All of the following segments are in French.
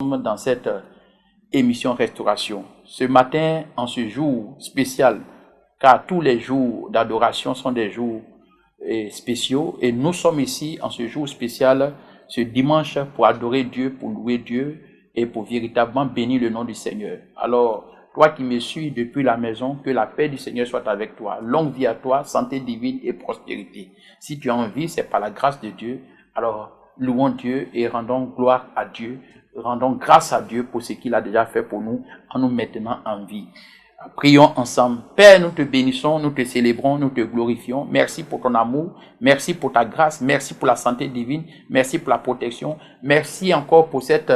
dans cette émission Restauration. Ce matin, en ce jour spécial, car tous les jours d'adoration sont des jours spéciaux, et nous sommes ici en ce jour spécial, ce dimanche, pour adorer Dieu, pour louer Dieu et pour véritablement bénir le nom du Seigneur. Alors, toi qui me suis depuis la maison, que la paix du Seigneur soit avec toi. Longue vie à toi, santé divine et prospérité. Si tu as envie, c'est par la grâce de Dieu. Alors, louons Dieu et rendons gloire à Dieu. Rendons grâce à Dieu pour ce qu'il a déjà fait pour nous, en nous maintenant en vie. Prions ensemble. Père, nous te bénissons, nous te célébrons, nous te glorifions. Merci pour ton amour, merci pour ta grâce, merci pour la santé divine, merci pour la protection. Merci encore pour cette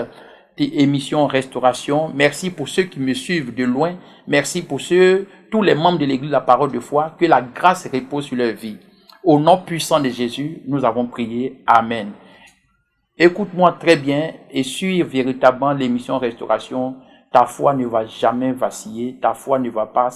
émission Restauration. Merci pour ceux qui me suivent de loin. Merci pour tous les membres de l'Église de la Parole de Foi. Que la grâce repose sur leur vie. Au nom puissant de Jésus, nous avons prié. Amen. Écoute-moi très bien et suis véritablement l'émission Restauration. Ta foi ne va jamais vaciller, ta foi ne va pas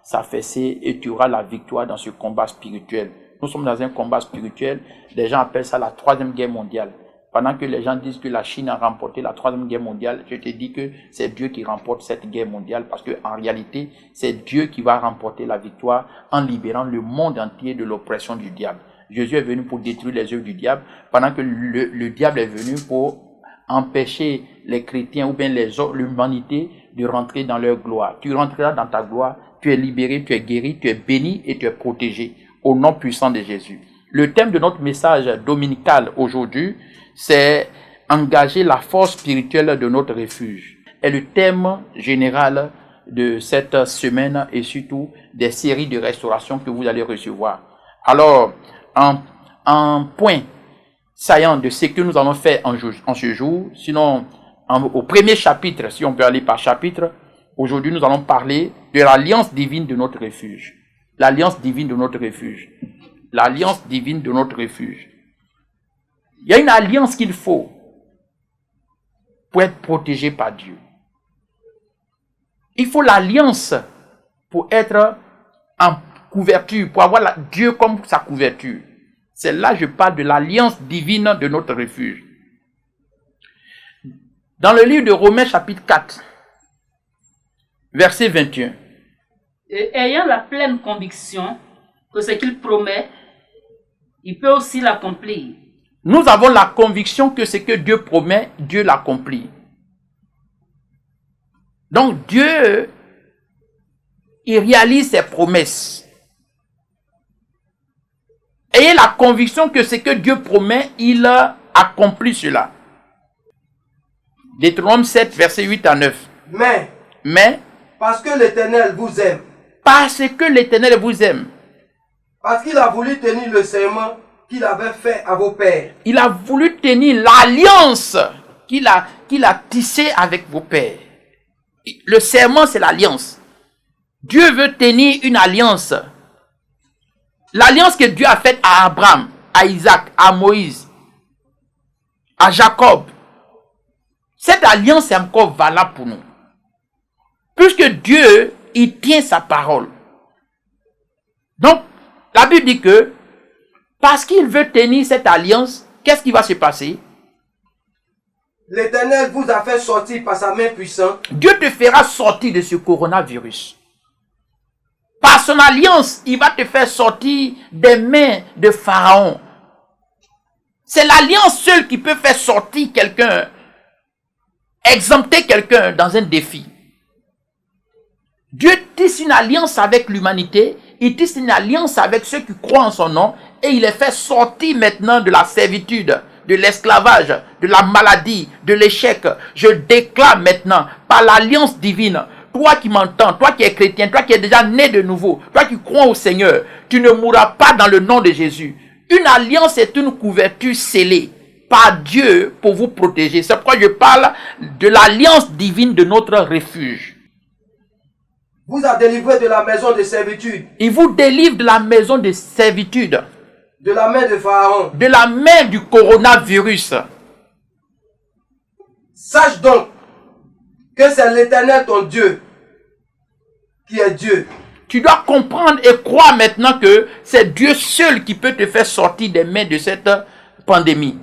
s'affaisser et tu auras la victoire dans ce combat spirituel. Nous sommes dans un combat spirituel, les gens appellent ça la 3e guerre mondiale. Pendant que les gens disent que la Chine a remporté la 3e guerre mondiale, je te dis que c'est Dieu qui remporte cette guerre mondiale parce qu'en réalité, c'est Dieu qui va remporter la victoire en libérant le monde entier de l'oppression du diable. Jésus est venu pour détruire les œuvres du diable, pendant que le diable est venu pour empêcher les chrétiens ou bien l'humanité de rentrer dans leur gloire. Tu rentreras dans ta gloire, tu es libéré, tu es guéri, tu es béni et tu es protégé au nom puissant de Jésus. Le thème de notre message dominical aujourd'hui, c'est engager la force spirituelle de notre refuge. C'est le thème général de cette semaine et surtout des séries de restauration que vous allez recevoir. Alors, en point saillant de ce que nous allons faire en ce jour, sinon au premier chapitre, si on peut aller par chapitre, aujourd'hui nous allons parler de l'alliance divine de notre refuge. L'alliance divine de notre refuge. L'alliance divine de notre refuge. Il y a une alliance qu'il faut pour être protégé par Dieu. Il faut l'alliance pour être en couverture, pour avoir Dieu comme sa couverture. C'est là que je parle de l'alliance divine de notre refuge. Dans le livre de Romains chapitre 4, verset 21. Et ayant la pleine conviction que ce qu'il promet, il peut aussi l'accomplir. Nous avons la conviction que ce que Dieu promet, Dieu l'accomplit. Donc Dieu, il réalise ses promesses. Ayez la conviction que ce que Dieu promet, il accomplit cela. Deutéronome 7, verset 8 à 9. Mais, parce que l'Éternel vous aime. Parce que l'Éternel vous aime. Parce qu'il a voulu tenir le serment qu'il avait fait à vos pères. Il a voulu tenir l'alliance qu'il a tissée avec vos pères. Le serment, c'est l'alliance. Dieu veut tenir une alliance. L'alliance que Dieu a faite à Abraham, à Isaac, à Moïse, à Jacob. Cette alliance est encore valable pour nous. Puisque Dieu, il tient sa parole. Donc, la Bible dit que, parce qu'il veut tenir cette alliance, qu'est-ce qui va se passer? L'Éternel vous a fait sortir par sa main puissante. Dieu te fera sortir de ce coronavirus. Par son alliance, il va te faire sortir des mains de Pharaon. C'est l'alliance seule qui peut faire sortir quelqu'un, exempter quelqu'un dans un défi. Dieu tisse une alliance avec l'humanité, il tisse une alliance avec ceux qui croient en son nom, et il les fait sortir maintenant de la servitude, de l'esclavage, de la maladie, de l'échec. Je déclare maintenant, par l'alliance divine, toi qui m'entends, toi qui es chrétien, toi qui es déjà né de nouveau, toi qui crois au Seigneur, tu ne mourras pas dans le nom de Jésus. Une alliance est une couverture scellée par Dieu pour vous protéger. C'est pourquoi je parle de l'alliance divine de notre refuge. Vous a délivré de la maison de servitude. Il vous délivre de la maison de servitude. De la main de Pharaon. De la main du coronavirus. Sache donc que c'est l'Éternel ton Dieu qui est Dieu. Tu dois comprendre et croire maintenant que c'est Dieu seul qui peut te faire sortir des mains de cette pandémie.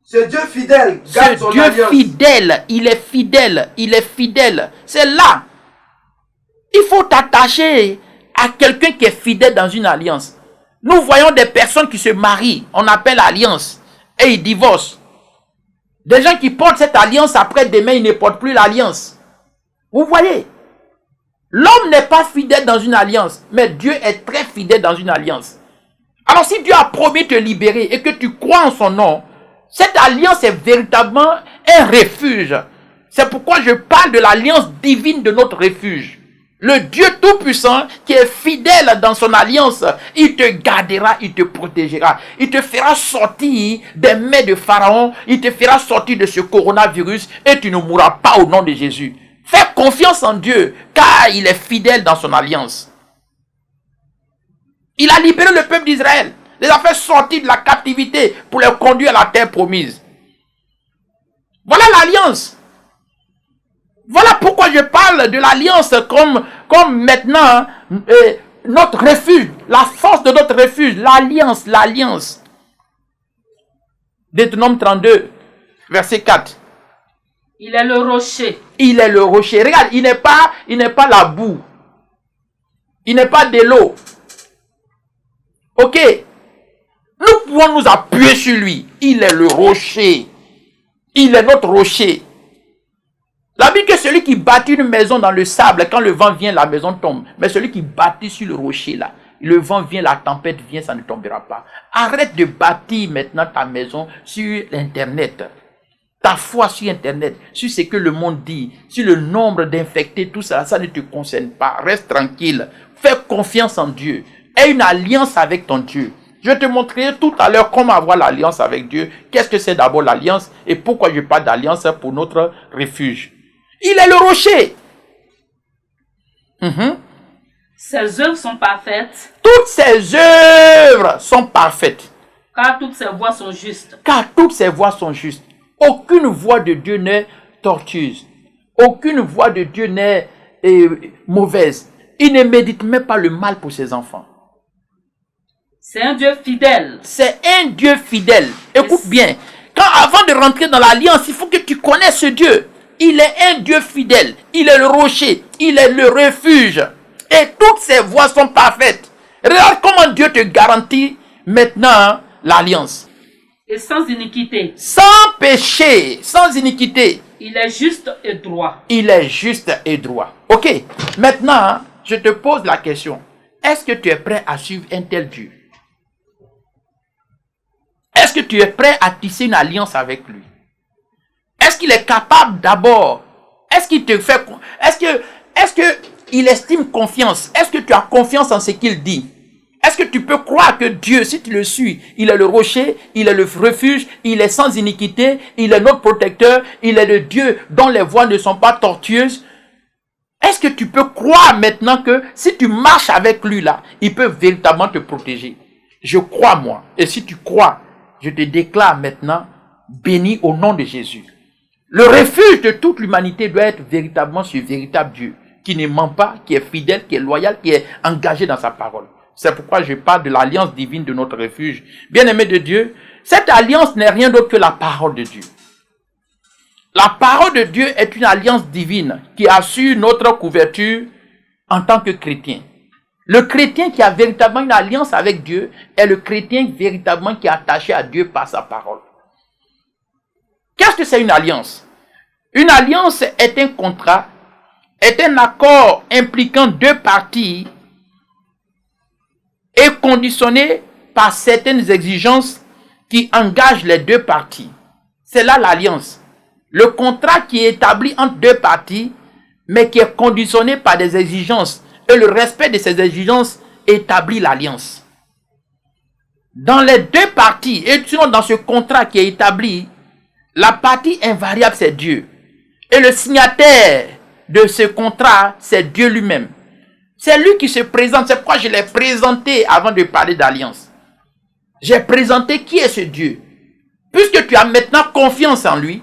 Ce Dieu fidèle garde Ce son Dieu alliance. fidèle, il est fidèle, il est fidèle. C'est là. Il faut t'attacher à quelqu'un qui est fidèle dans une alliance. Nous voyons des personnes qui se marient, on appelle alliance, et ils divorcent. Des gens qui portent cette alliance, après demain, ils ne portent plus l'alliance. Vous voyez? L'homme n'est pas fidèle dans une alliance, mais Dieu est très fidèle dans une alliance. Alors si Dieu a promis de te libérer et que tu crois en son nom, cette alliance est véritablement un refuge. C'est pourquoi je parle de l'alliance divine de notre refuge. Le Dieu Tout-Puissant qui est fidèle dans son alliance, il te gardera, il te protégera. Il te fera sortir des mains de Pharaon, il te fera sortir de ce coronavirus et tu ne mourras pas au nom de Jésus. Fais confiance en Dieu car il est fidèle dans son alliance. Il a libéré le peuple d'Israël, les a fait sortir de la captivité pour les conduire à la terre promise. Voilà l'alliance. Voilà pourquoi je parle de l'alliance comme maintenant notre refuge, la force de notre refuge, l'alliance. Deutéronome 32, verset 4. Il est le rocher. Il est le rocher. Regarde, il n'est pas la boue. Il n'est pas de l'eau. Ok. Nous pouvons nous appuyer sur lui. Il est le rocher. Il est notre rocher. La Bible dit que celui qui bâtit une maison dans le sable, quand le vent vient, la maison tombe. Mais celui qui bâtit sur le rocher là, le vent vient, la tempête vient, ça ne tombera pas. Arrête de bâtir maintenant ta maison sur Internet. Ta foi sur Internet, sur ce que le monde dit, sur le nombre d'infectés, tout ça, ça ne te concerne pas. Reste tranquille. Fais confiance en Dieu. Aie une alliance avec ton Dieu. Je te montrerai tout à l'heure comment avoir l'alliance avec Dieu. Qu'est-ce que c'est d'abord l'alliance et pourquoi je parle d'alliance pour notre refuge. Il est le rocher. Ses œuvres sont parfaites. Toutes ses œuvres sont parfaites. Car toutes ses voies sont justes. Car toutes ses voies sont justes. Aucune voie de Dieu n'est tortueuse. Aucune voie de Dieu n'est mauvaise. Il ne médite même pas le mal pour ses enfants. C'est un Dieu fidèle. C'est un Dieu fidèle. Écoute bien. Avant de rentrer dans l'alliance, il faut que tu connaisses ce Dieu. Il est un Dieu fidèle. Il est le rocher. Il est le refuge. Et toutes ses voies sont parfaites. Regarde comment Dieu te garantit maintenant l'alliance. Et sans iniquité. Sans péché, sans iniquité. Il est juste et droit. Il est juste et droit. Ok. Maintenant, je te pose la question. Est-ce que tu es prêt à suivre un tel Dieu? Est-ce que tu es prêt à tisser une alliance avec lui? Est-ce qu'il est capable d'abord? Est-ce qu'il te fait... Est-ce que il estime confiance? Est-ce que tu as confiance en ce qu'il dit? Est-ce que tu peux croire que Dieu, si tu le suis, il est le rocher, il est le refuge, il est sans iniquité, il est notre protecteur, il est le Dieu dont les voies ne sont pas tortueuses? Est-ce que tu peux croire maintenant que si tu marches avec lui là, il peut véritablement te protéger? Je crois moi. Et si tu crois, je te déclare maintenant béni au nom de Jésus. Le refuge de toute l'humanité doit être véritablement ce véritable Dieu qui ne ment pas, qui est fidèle, qui est loyal, qui est engagé dans sa parole. C'est pourquoi je parle de l'alliance divine de notre refuge. Bien-aimé de Dieu, cette alliance n'est rien d'autre que la parole de Dieu. La parole de Dieu est une alliance divine qui assure notre couverture en tant que chrétien. Le chrétien qui a véritablement une alliance avec Dieu est le chrétien véritablement qui est attaché à Dieu par sa parole. Qu'est-ce que c'est une alliance? Une alliance est un contrat, est un accord impliquant deux parties et conditionné par certaines exigences qui engagent les deux parties. C'est là l'alliance. Le contrat qui est établi entre deux parties, mais qui est conditionné par des exigences. Et le respect de ces exigences établit l'alliance. Dans les deux parties, et sinon dans ce contrat qui est établi, la partie invariable, c'est Dieu. Et le signataire de ce contrat, c'est Dieu lui-même. C'est lui qui se présente. C'est pourquoi je l'ai présenté avant de parler d'alliance. J'ai présenté qui est ce Dieu. Puisque tu as maintenant confiance en lui,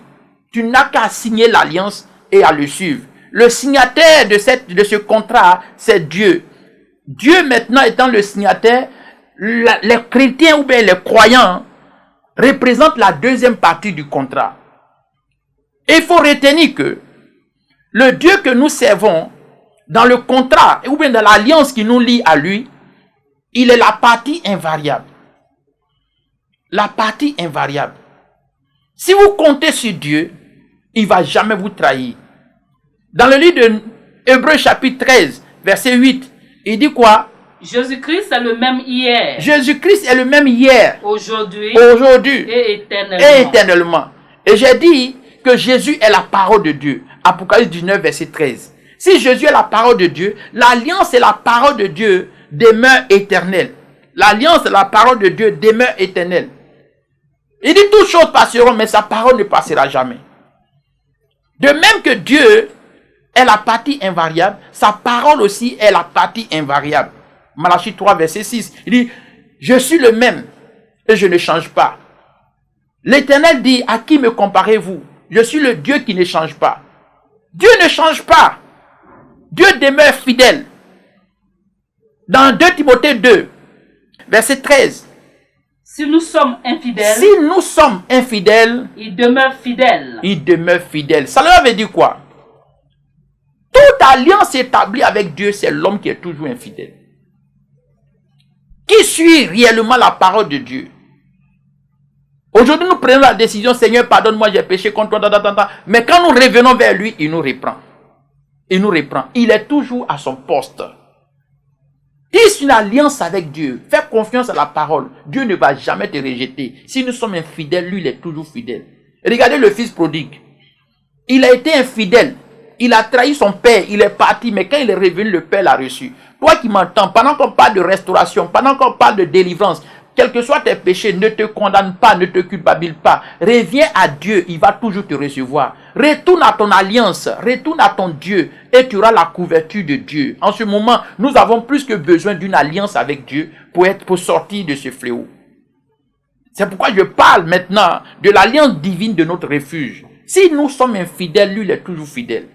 tu n'as qu'à signer l'alliance et à le suivre. Le signataire de ce contrat, c'est Dieu. Dieu maintenant étant le signataire, les chrétiens ou bien les croyants représente la deuxième partie du contrat. Et il faut retenir que le Dieu que nous servons dans le contrat ou bien dans l'alliance qui nous lie à lui, il est la partie invariable. La partie invariable. Si vous comptez sur Dieu, il ne va jamais vous trahir. Dans le livre de Hébreux chapitre 13, verset 8, il dit quoi? Jésus-Christ est le même hier. Jésus-Christ est le même hier, Aujourd'hui et éternellement. éternellement. Et j'ai dit que Jésus est la parole de Dieu. Apocalypse 19, verset 13. Si Jésus est la parole de Dieu, l'alliance et la parole de Dieu demeure éternelle. L'alliance et la parole de Dieu demeure éternelle. Il dit toutes choses passeront, mais sa parole ne passera jamais. De même que Dieu est la partie invariable, sa parole aussi est la partie invariable. Malachie 3, verset 6. Il dit, je suis le même et je ne change pas. L'Éternel dit, à qui me comparez-vous? Je suis le Dieu qui ne change pas. Dieu ne change pas. Dieu demeure fidèle. Dans 2 Timothée 2, verset 13. Si nous sommes infidèles, il demeure fidèle. Il demeure fidèle. Ça veut dire quoi? Toute alliance établie avec Dieu, c'est l'homme qui est toujours infidèle. Qui suit réellement la parole de Dieu? Aujourd'hui, nous prenons la décision, Seigneur, pardonne-moi, j'ai péché contre toi. Mais quand nous revenons vers lui, il nous reprend. Il nous reprend. Il est toujours à son poste. Tisse une alliance avec Dieu. Fais confiance à la parole. Dieu ne va jamais te rejeter. Si nous sommes infidèles, lui, il est toujours fidèle. Regardez le fils prodigue. Il a été infidèle. Il a trahi son père. Il est parti. Mais quand il est revenu, le père l'a reçu. Toi qui m'entends, pendant qu'on parle de restauration, pendant qu'on parle de délivrance, quels que soient tes péchés, ne te condamne pas, ne te culpabilise pas. Reviens à Dieu, il va toujours te recevoir. Retourne à ton alliance, retourne à ton Dieu et tu auras la couverture de Dieu. En ce moment, nous avons plus que besoin d'une alliance avec Dieu pour sortir de ce fléau. C'est pourquoi je parle maintenant de l'alliance divine de notre refuge. Si nous sommes infidèles, lui, il est toujours fidèle.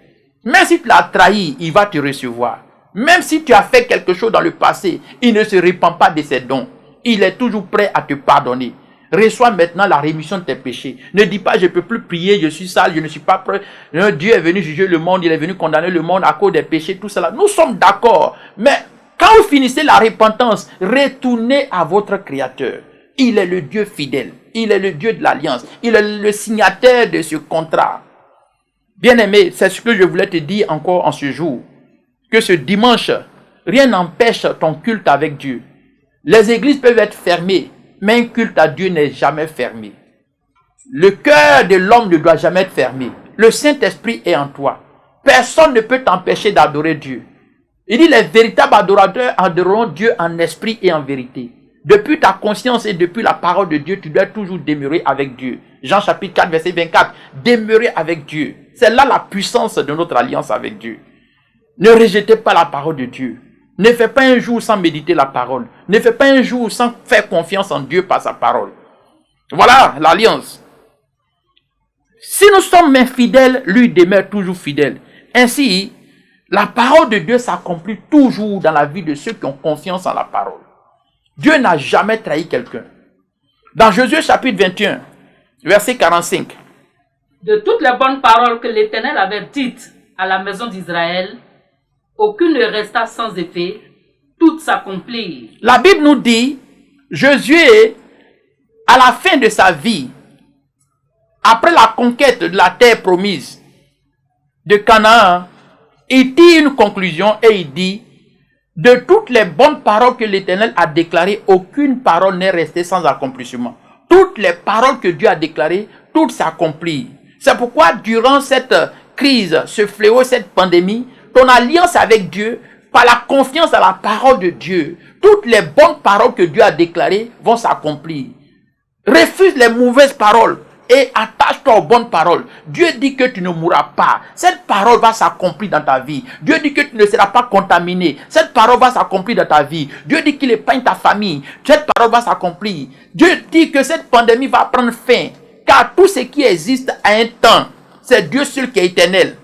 Même si tu l'as trahi, il va te recevoir. Même si tu as fait quelque chose dans le passé, il ne se répand pas de ses dons. Il est toujours prêt à te pardonner. Reçois maintenant la rémission de tes péchés. Ne dis pas, je ne peux plus prier, je suis sale, je ne suis pas prêt. Dieu est venu juger le monde, il est venu condamner le monde à cause des péchés, tout cela. Nous sommes d'accord. Mais quand vous finissez la repentance, retournez à votre Créateur. Il est le Dieu fidèle. Il est le Dieu de l'alliance. Il est le signataire de ce contrat. Bien-aimé, c'est ce que je voulais te dire encore en ce jour. Que ce dimanche, rien n'empêche ton culte avec Dieu. Les églises peuvent être fermées, mais un culte à Dieu n'est jamais fermé. Le cœur de l'homme ne doit jamais être fermé. Le Saint-Esprit est en toi. Personne ne peut t'empêcher d'adorer Dieu. Il dit, les véritables adorateurs adoreront Dieu en esprit et en vérité. Depuis ta conscience et depuis la parole de Dieu, tu dois toujours demeurer avec Dieu. Jean chapitre 4, verset 24. Demeurer avec Dieu. C'est là la puissance de notre alliance avec Dieu. Ne rejetez pas la parole de Dieu. Ne fais pas un jour sans méditer la parole. Ne fais pas un jour sans faire confiance en Dieu par sa parole. Voilà l'alliance. Si nous sommes infidèles, lui demeure toujours fidèle. Ainsi, la parole de Dieu s'accomplit toujours dans la vie de ceux qui ont confiance en la parole. Dieu n'a jamais trahi quelqu'un. Dans Josué chapitre 21, verset 45. De toutes les bonnes paroles que l'Éternel avait dites à la maison d'Israël, aucune ne resta sans effet, toutes s'accomplirent. La Bible nous dit, Josué, à la fin de sa vie, après la conquête de la terre promise de Canaan, il tire une conclusion et il dit, de toutes les bonnes paroles que l'Éternel a déclarées, aucune parole n'est restée sans accomplissement. Toutes les paroles que Dieu a déclarées, toutes s'accomplissent. C'est pourquoi durant cette crise, ce fléau, cette pandémie, ton alliance avec Dieu, par la confiance à la parole de Dieu, toutes les bonnes paroles que Dieu a déclarées vont s'accomplir. Refuse les mauvaises paroles et attache-toi aux bonnes paroles. Dieu dit que tu ne mourras pas. Cette parole va s'accomplir dans ta vie. Dieu dit que tu ne seras pas contaminé. Cette parole va s'accomplir dans ta vie. Dieu dit qu'il épargne ta famille. Cette parole va s'accomplir. Dieu dit que cette pandémie va prendre fin. Car tout ce qui existe a un temps. C'est Dieu seul qui est éternel.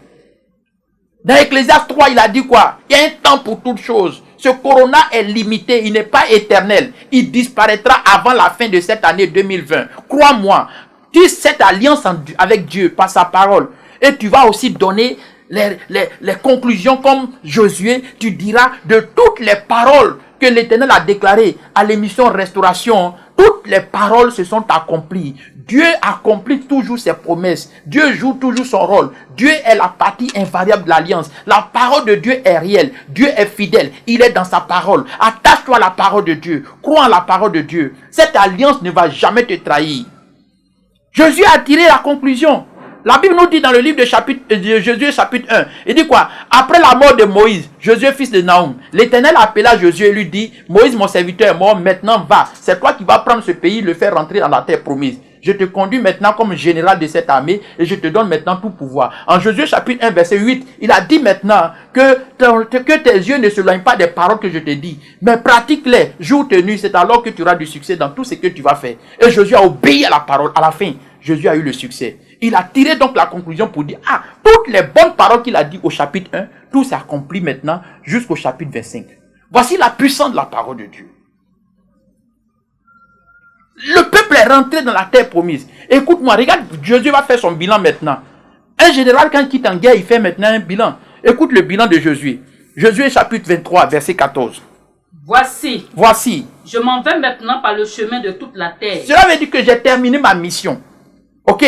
Dans Ecclésiaste 3, il a dit quoi? Il y a un temps pour toutes choses. Ce corona est limité, il n'est pas éternel. Il disparaîtra avant la fin de cette année 2020. Crois-moi, tisse cette alliance avec Dieu par sa parole. Et tu vas aussi donner les conclusions comme Josué. Tu diras de toutes les paroles que l'Éternel a déclarées à l'émission Restauration. Toutes les paroles se sont accomplies. Dieu accomplit toujours ses promesses. Dieu joue toujours son rôle. Dieu est la partie invariable de l'alliance. La parole de Dieu est réelle. Dieu est fidèle. Il est dans sa parole. Attache-toi à la parole de Dieu. Crois en la parole de Dieu. Cette alliance ne va jamais te trahir. Jésus a tiré la conclusion. La Bible nous dit dans le livre de Josué chapitre 1, il dit quoi? Après la mort de Moïse, Josué fils de Naoum, l'Éternel appela Josué et lui dit, Moïse mon serviteur est mort, maintenant va. C'est toi qui vas prendre ce pays et le faire rentrer dans la terre promise. Je te conduis maintenant comme général de cette armée et je te donne maintenant tout pouvoir. En Josué chapitre 1 verset 8, il a dit maintenant que tes yeux ne s'éloignent pas des paroles que je te dis, mais pratique-les jour et nuit, c'est alors que tu auras du succès dans tout ce que tu vas faire. Et Josué a obéi à la parole. À la fin, Josué a eu le succès. Il a tiré donc la conclusion pour dire, toutes les bonnes paroles qu'il a dit au chapitre 1, tout s'est accompli maintenant jusqu'au chapitre 25. Voici la puissance de la parole de Dieu. Le peuple est rentré dans la terre promise. Écoute-moi, regarde, Josué va faire son bilan maintenant. Un général, quand il quitte en guerre, il fait maintenant un bilan. Écoute le bilan de Josué. Josué chapitre 23, verset 14. Voici, je m'en vais maintenant par le chemin de toute la terre. Cela veut dire que j'ai terminé ma mission. Ok,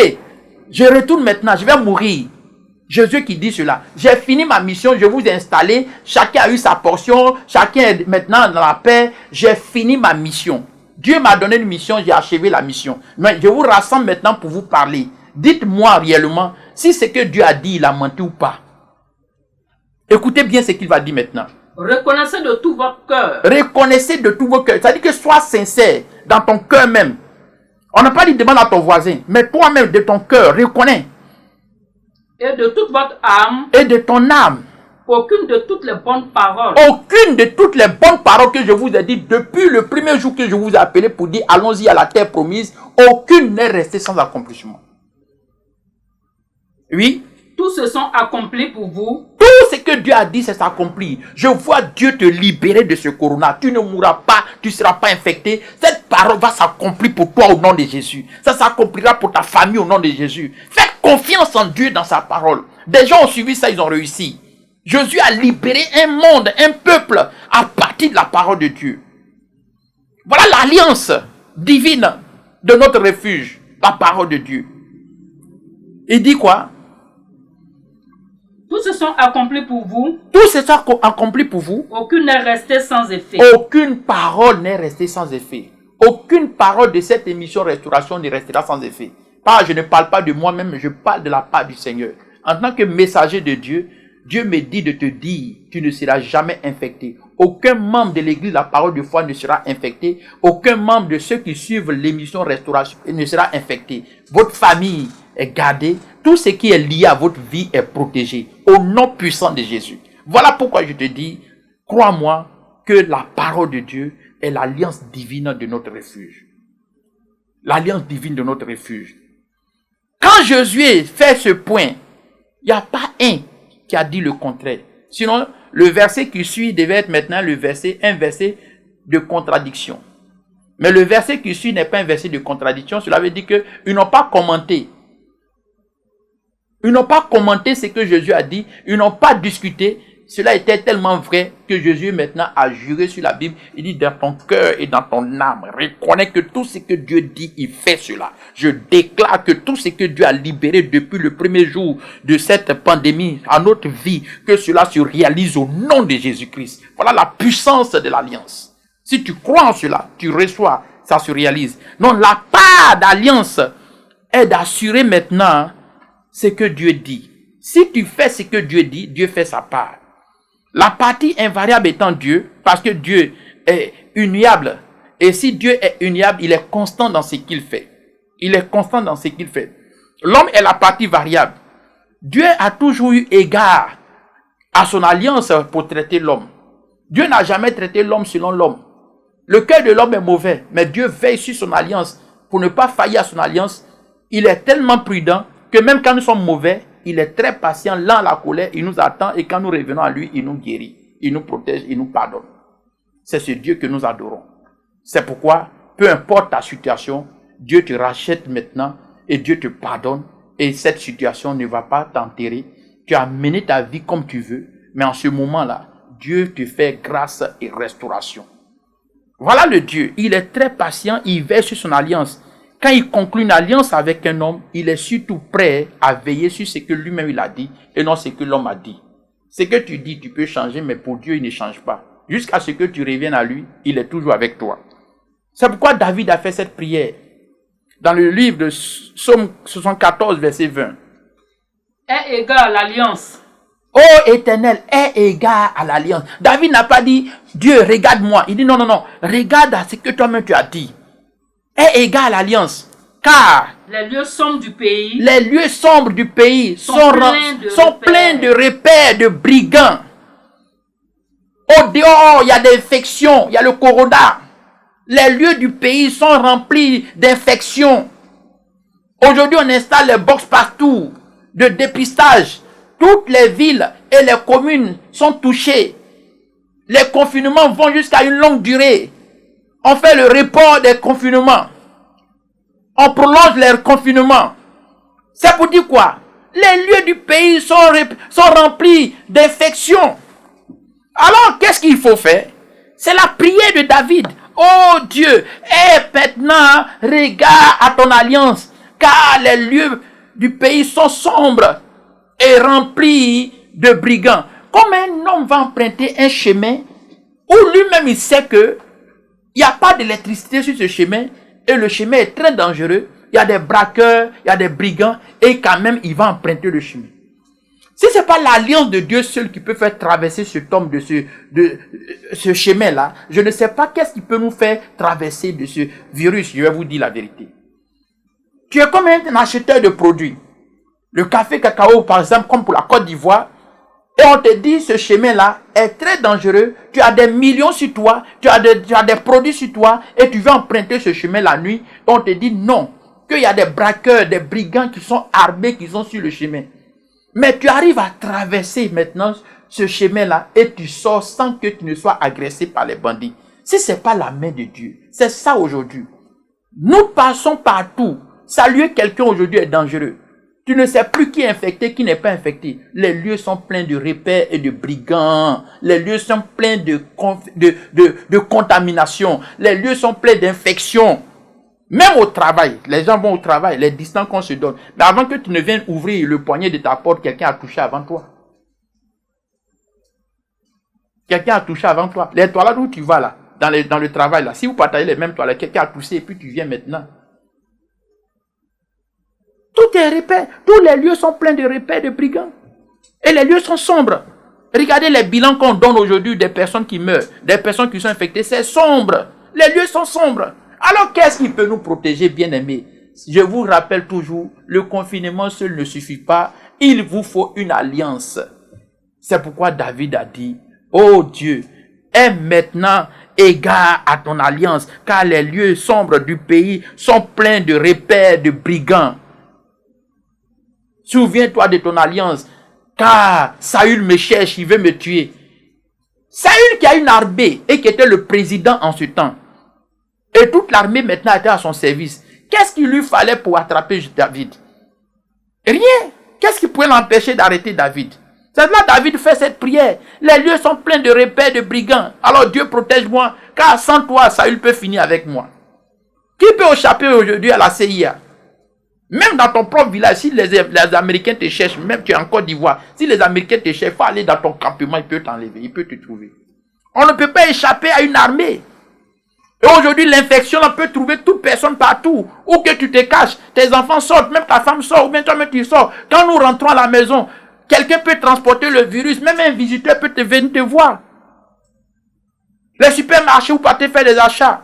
je retourne maintenant, je vais mourir. Jésus qui dit cela. J'ai fini ma mission, je vous ai installé. Chacun a eu sa portion. Chacun est maintenant dans la paix. J'ai fini ma mission. Dieu m'a donné une mission, j'ai achevé la mission. Mais je vous rassemble maintenant pour vous parler. Dites-moi réellement si ce que Dieu a dit, il a menti ou pas. Écoutez bien ce qu'il va dire maintenant. Reconnaissez de tout votre cœur. Reconnaissez de tout votre cœur. C'est-à-dire que sois sincère dans ton cœur même. On n'a pas dit demande à ton voisin, mais toi-même de ton cœur, reconnais. Et de toute votre âme. Et de ton âme. Aucune de toutes les bonnes paroles. Aucune de toutes les bonnes paroles que je vous ai dites depuis le premier jour que je vous ai appelé pour dire allons-y à la terre promise, aucune n'est restée sans accomplissement. Oui. Tous se sont accomplis pour vous. Tout ce que Dieu a dit, c'est accompli. Je vois Dieu te libérer de ce corona. Tu ne mourras pas, tu ne seras pas infecté. Cette parole va s'accomplir pour toi au nom de Jésus. Ça s'accomplira pour ta famille au nom de Jésus. Faites confiance en Dieu dans sa parole. Des gens ont suivi ça, ils ont réussi. Jésus a libéré un monde, un peuple à partir de la parole de Dieu. Voilà l'alliance divine de notre refuge, la parole de Dieu. Il dit quoi? Tous se sont accomplis pour vous. Tout se sont accomplis pour vous. Aucune n'est restée sans effet. Aucune parole n'est restée sans effet. Aucune parole de cette émission Restauration ne restera sans effet. Je ne parle pas de moi-même, je parle de la part du Seigneur. En tant que messager de Dieu, Dieu me dit de te dire, tu ne seras jamais infecté. Aucun membre de l'église, la parole de foi ne sera infecté. Aucun membre de ceux qui suivent l'émission Restauration ne sera infecté. Votre famille est gardée. Tout ce qui est lié à votre vie est protégé. Au nom puissant de Jésus. Voilà pourquoi je te dis, crois-moi que la parole de Dieu est l'alliance divine de notre refuge. L'alliance divine de notre refuge. Quand Josué fait ce point, il n'y a pas un qui a dit le contraire. Sinon, le verset qui suit devait être maintenant un verset de contradiction. Mais le verset qui suit n'est pas un verset de contradiction. Cela veut dire qu'ils n'ont pas commenté. Ils n'ont pas commenté ce que Jésus a dit. Ils n'ont pas discuté. Cela était tellement vrai que Jésus maintenant a juré sur la Bible. Il dit dans ton cœur et dans ton âme, reconnais que tout ce que Dieu dit, il fait cela. Je déclare que tout ce que Dieu a libéré depuis le premier jour de cette pandémie à notre vie, que cela se réalise au nom de Jésus-Christ. Voilà la puissance de l'alliance. Si tu crois en cela, tu reçois, ça se réalise. Non, la part d'alliance est d'assurer maintenant ce que Dieu dit. Si tu fais ce que Dieu dit, Dieu fait sa part. La partie invariable étant Dieu, parce que Dieu est uniable. Et si Dieu est uniable, il est constant dans ce qu'il fait. Il est constant dans ce qu'il fait. L'homme est la partie variable. Dieu a toujours eu égard à son alliance pour traiter l'homme. Dieu n'a jamais traité l'homme selon l'homme. Le cœur de l'homme est mauvais, mais Dieu veille sur son alliance pour ne pas faillir à son alliance. Il est tellement prudent que même quand nous sommes mauvais, il est très patient, lent à la colère, il nous attend et quand nous revenons à lui, il nous guérit, il nous protège, il nous pardonne. C'est ce Dieu que nous adorons. C'est pourquoi, peu importe ta situation, Dieu te rachète maintenant et Dieu te pardonne et cette situation ne va pas t'enterrer. Tu as mené ta vie comme tu veux, mais en ce moment-là, Dieu te fait grâce et restauration. Voilà le Dieu. Il est très patient, il veille sur son alliance. Quand il conclut une alliance avec un homme, il est surtout prêt à veiller sur ce que lui-même il a dit et non ce que l'homme a dit. Ce que tu dis, tu peux changer, mais pour Dieu, il ne change pas. Jusqu'à ce que tu reviennes à lui, il est toujours avec toi. C'est pourquoi David a fait cette prière. Dans le livre de Psaume 74, verset 20. Est égal à l'alliance. Ô Éternel, est égal à l'alliance. David n'a pas dit, Dieu, regarde-moi. Il dit, non, non, non, regarde à ce que toi-même tu as dit. Est égal à l'alliance. Car les lieux sombres du pays, sont pleins de repères de brigands. Au dehors, il y a des infections, il y a le corona. Les lieux du pays sont remplis d'infections. Aujourd'hui, on installe les box partout de dépistage. Toutes les villes et les communes sont touchées. Les confinements vont jusqu'à une longue durée. On fait le report des confinements. On prolonge les confinements. C'est pour dire quoi? Les lieux du pays sont remplis d'infections. Alors, qu'est-ce qu'il faut faire? C'est la prière de David. Oh Dieu, et maintenant, regarde à ton alliance, car les lieux du pays sont sombres et remplis de brigands. Comme un homme va emprunter un chemin où lui-même il sait que il n'y a pas d'électricité sur ce chemin et le chemin est très dangereux, il y a des braqueurs, il y a des brigands et quand même il va emprunter le chemin. Si ce n'est pas l'alliance de Dieu seul qui peut faire traverser cet homme de ce chemin-là, je ne sais pas qu'est-ce qui peut nous faire traverser de ce virus. Je vais vous dire la vérité. Tu es comme un acheteur de produits. Le café cacao, par exemple, comme pour la Côte d'Ivoire, et on te dit ce chemin-là est très dangereux, tu as des millions sur toi, tu as des produits sur toi, et tu veux emprunter ce chemin la nuit, et on te dit non, qu'il y a des braqueurs, des brigands qui sont armés, qui sont sur le chemin. Mais tu arrives à traverser maintenant ce chemin-là et tu sors sans que tu ne sois agressé par les bandits. Si ce n'est pas la main de Dieu, c'est ça aujourd'hui. Nous passons partout. Saluer quelqu'un aujourd'hui est dangereux. Tu ne sais plus qui est infecté, qui n'est pas infecté. Les lieux sont pleins de repères et de brigands. Les lieux sont pleins de contamination. Les lieux sont pleins d'infections. Même au travail, les gens vont au travail, les distances qu'on se donne. Mais avant que tu ne viennes ouvrir le poignet de ta porte, quelqu'un a touché avant toi. Quelqu'un a touché avant toi. Les toilettes où tu vas là, dans le travail là, si vous partagez les mêmes toilettes, quelqu'un a touché et puis tu viens maintenant. Tout est repère. Tous les lieux sont pleins de repères de brigands. Et les lieux sont sombres. Regardez les bilans qu'on donne aujourd'hui des personnes qui meurent, des personnes qui sont infectées. C'est sombre. Les lieux sont sombres. Alors, qu'est-ce qui peut nous protéger, bien-aimés? Je vous rappelle toujours, le confinement seul ne suffit pas. Il vous faut une alliance. C'est pourquoi David a dit, oh Dieu, aie maintenant égard à ton alliance, car les lieux sombres du pays sont pleins de repères de brigands. Souviens-toi de ton alliance, car Saül me cherche, il veut me tuer. Saül qui a une armée et qui était le président en ce temps. Et toute l'armée maintenant était à son service. Qu'est-ce qu'il lui fallait pour attraper David? Rien. Qu'est-ce qui pouvait l'empêcher d'arrêter David? C'est là David fait cette prière. Les lieux sont pleins de repères de brigands. Alors Dieu protège-moi, car sans toi, Saül peut finir avec moi. Qui peut échapper aujourd'hui à la CIA? Même dans ton propre village, si les Américains te cherchent, même tu es en Côte d'Ivoire, si les Américains te cherchent, il faut aller dans ton campement, il peut t'enlever, il peut te trouver. On ne peut pas échapper à une armée. Et aujourd'hui, l'infection, on peut trouver toute personne partout. Où que tu te caches, tes enfants sortent, même ta femme sort, ou même toi-même tu sors. Quand nous rentrons à la maison, quelqu'un peut transporter le virus, même un visiteur peut venir te voir. Les supermarchés où partez faire des achats.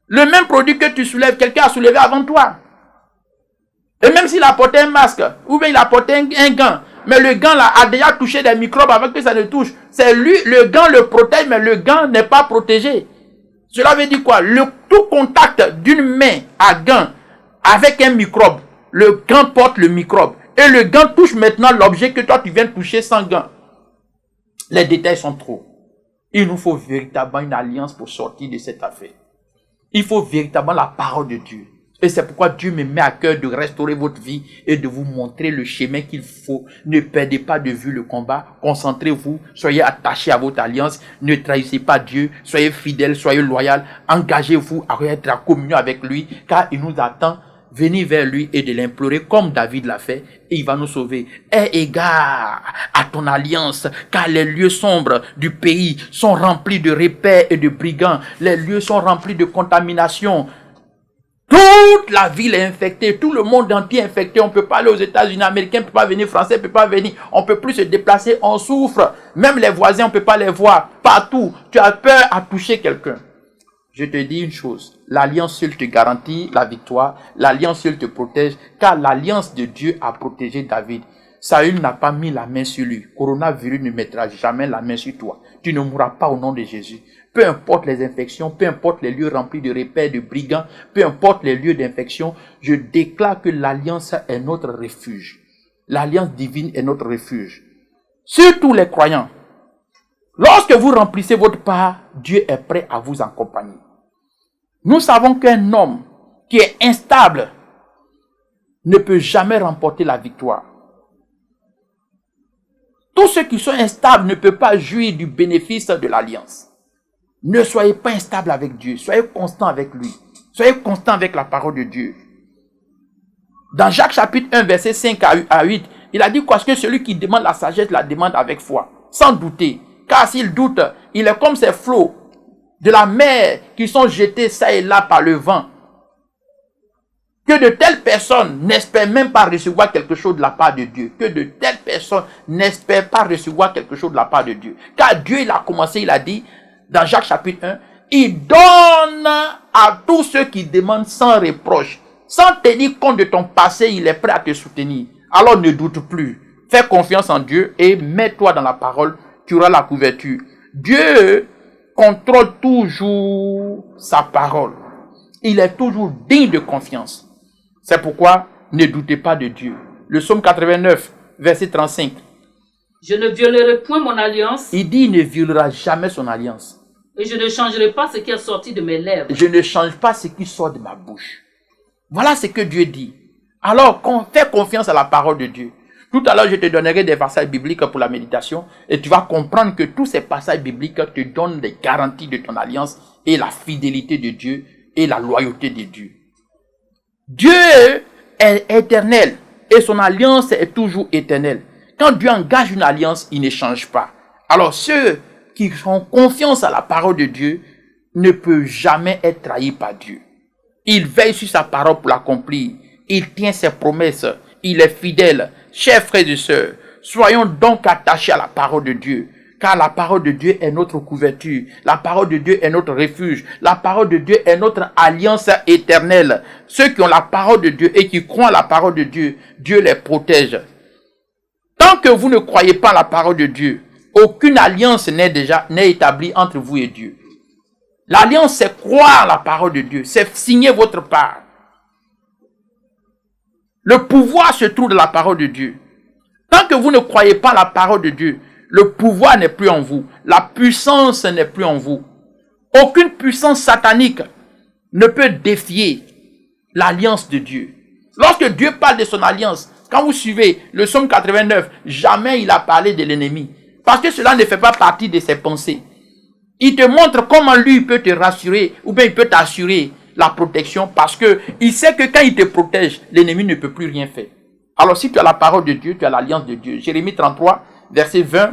Le même produit que tu soulèves, quelqu'un a soulevé avant toi. Et même s'il a porté un masque, ou bien il a porté un gant, mais le gant là a déjà touché des microbes avant que ça ne touche. C'est lui, le gant le protège, mais le gant n'est pas protégé. Cela veut dire quoi? Tout contact d'une main à gant avec un microbe, le gant porte le microbe. Et le gant touche maintenant l'objet que toi tu viens de toucher sans gant. Les détails sont trop. Il nous faut véritablement une alliance pour sortir de cette affaire. Il faut véritablement la parole de Dieu. Et c'est pourquoi Dieu me met à cœur de restaurer votre vie et de vous montrer le chemin qu'il faut. Ne perdez pas de vue le combat. Concentrez-vous. Soyez attachés à votre alliance. Ne trahissez pas Dieu. Soyez fidèles, soyez loyaux. Engagez-vous à être en communion avec lui, car il nous attend. Venez vers lui et de l'implorer comme David l'a fait, et il va nous sauver. Aie égard à ton alliance, car les lieux sombres du pays sont remplis de repères et de brigands. Les lieux sont remplis de contamination. Toute la ville est infectée, tout le monde entier est infecté. On ne peut pas aller aux États-Unis, Américains ne peut pas venir, Français ne peut pas venir. On ne peut plus se déplacer, on souffre. Même les voisins, on ne peut pas les voir. Partout, tu as peur à toucher quelqu'un. Je te dis une chose, l'alliance seule te garantit la victoire, l'alliance seule te protège, car l'alliance de Dieu a protégé David. Saül n'a pas mis la main sur lui. Coronavirus ne mettra jamais la main sur toi. Tu ne mourras pas au nom de Jésus. Peu importe les infections, peu importe les lieux remplis de repères, de brigands, peu importe les lieux d'infection, je déclare que l'alliance est notre refuge. L'alliance divine est notre refuge. Surtout les croyants. Lorsque vous remplissez votre part, Dieu est prêt à vous accompagner. Nous savons qu'un homme qui est instable ne peut jamais remporter la victoire. Tous ceux qui sont instables ne peuvent pas jouir du bénéfice de l'alliance. Ne soyez pas instable avec Dieu, soyez constant avec lui. Soyez constant avec la parole de Dieu. Dans Jacques chapitre 1, verset 5 à 8, il a dit parce que celui qui demande la sagesse la demande avec foi, sans douter. Car s'il doute, il est comme ces flots de la mer qui sont jetés ça et là par le vent. Que de telles personnes n'espèrent même pas recevoir quelque chose de la part de Dieu. Que de telles personnes n'espèrent pas recevoir quelque chose de la part de Dieu. Car Dieu, il a commencé, il a dit, dans Jacques chapitre 1, il donne à tous ceux qui demandent sans reproche. Sans tenir compte de ton passé, il est prêt à te soutenir. Alors ne doute plus. Fais confiance en Dieu et mets-toi dans la parole. Tu auras la couverture. Dieu contrôle toujours sa parole. Il est toujours digne de confiance. C'est pourquoi ne doutez pas de Dieu. Le psaume 89, verset 35. Je ne violerai point mon alliance. Il dit, il ne violera jamais son alliance. Et je ne changerai pas ce qui est sorti de mes lèvres. Je ne change pas ce qui sort de ma bouche. Voilà ce que Dieu dit. Alors, fais confiance à la parole de Dieu. Tout à l'heure, je te donnerai des passages bibliques pour la méditation et tu vas comprendre que tous ces passages bibliques te donnent des garanties de ton alliance et la fidélité de Dieu et la loyauté de Dieu. Dieu est éternel et son alliance est toujours éternelle. Quand Dieu engage une alliance, il ne change pas. Alors ceux qui ont confiance à la parole de Dieu ne peuvent jamais être trahis par Dieu. Il veille sur sa parole pour l'accomplir. Il tient ses promesses. Il est fidèle. Chers frères et sœurs, soyons donc attachés à la parole de Dieu, car la parole de Dieu est notre couverture, la parole de Dieu est notre refuge, la parole de Dieu est notre alliance éternelle. Ceux qui ont la parole de Dieu et qui croient à la parole de Dieu, Dieu les protège. Tant que vous ne croyez pas à la parole de Dieu, aucune alliance n'est établie entre vous et Dieu. L'alliance, c'est croire à la parole de Dieu, c'est signer votre part. Le pouvoir se trouve dans la parole de Dieu. Tant que vous ne croyez pas la parole de Dieu, le pouvoir n'est plus en vous. La puissance n'est plus en vous. Aucune puissance satanique ne peut défier l'alliance de Dieu. Lorsque Dieu parle de son alliance, quand vous suivez le psaume 89, jamais il a parlé de l'ennemi. Parce que cela ne fait pas partie de ses pensées. Il te montre comment lui peut te rassurer ou bien il peut t'assurer la protection parce que il sait que quand il te protège, l'ennemi ne peut plus rien faire. Alors si tu as la parole de Dieu, tu as l'alliance de Dieu. Jérémie 33, versets 20